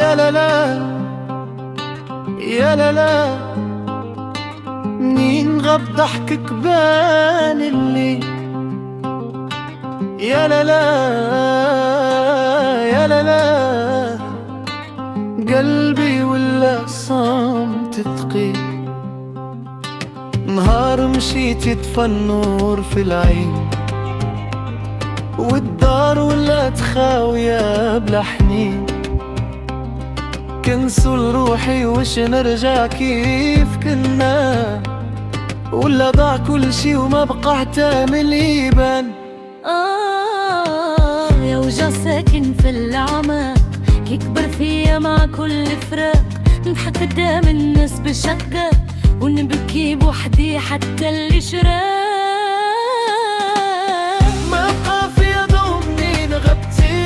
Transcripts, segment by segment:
يا لا لا يا لا لا، منين غاب ضحكك بان الليل. يا لا لا يا لا لا، قلبي ولا صمت ثقيل. نهار مشيت يطفى النور في العين، والدار ولات خاوية بلا حنين. كنسوا لروحي وش نرجع كيف كنا، ولا ضاع كل شي وما بقى حتى من اللي يبان. يا وجع ساكن في الأعماق، يكبر فيا مع كل فراق. نضحك قدام الناس بشقة، ونبكي بوحدي حتى اللي شراق. ما بقى في ضوء منين غبتي،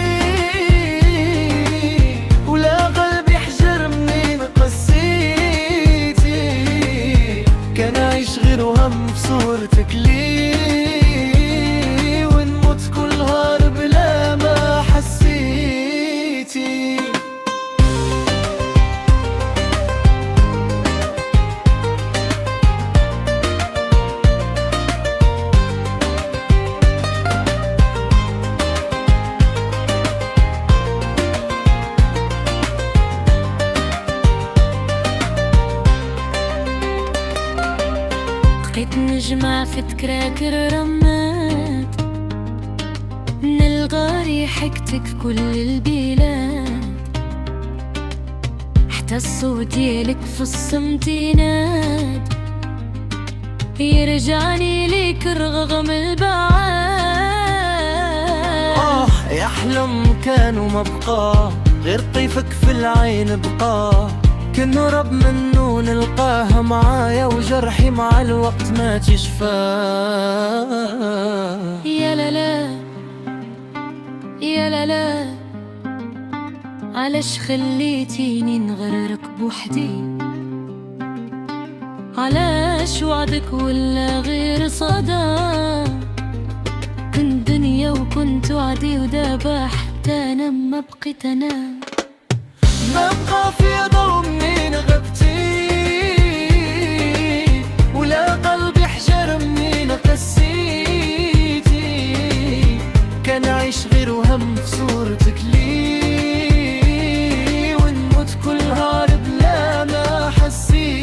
ولا قلبي حجر منين قسيتي. كان عايش غير وهم في صورتك لي، ونموت كل نهار بلا ما حسيتي. بقيت نجمع في تكراكر رمات، نلقى ريحتك في كل البلاد. حتى الصوت ديالك في الصمت يناد، يرجعني ليك رغم البعاد. يا حلم كان وما بقى، غير طيفك في العين بقى. كأنه رب منه نلقاها معايا، وجرحي مع الوقت ما تشفى. يا لا لا يا لا لا، علاش خليتيني نغرق بوحدي؟ علاش وعدك ولا غير صدى؟ كنت دنيا وكنت وعدي، ودابا حتى انا ما بقيت انا. ما بقى في ضوء منين غبتي، ولا قلبي حجر منين قسيتي. كان عايش غير وهم في صورتك لي، ونموت كل نهار بلا ما حسيتي.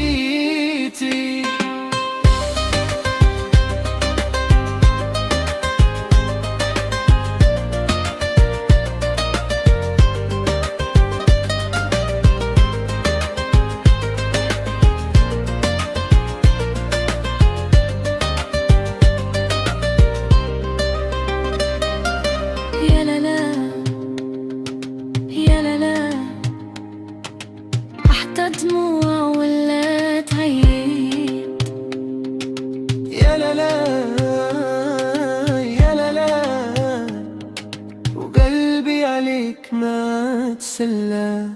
يا لا لا يا لا لا، حتى دموع ولا تعيد. يا لا لا يا لا لا، وقلبي عليك ما تسلى.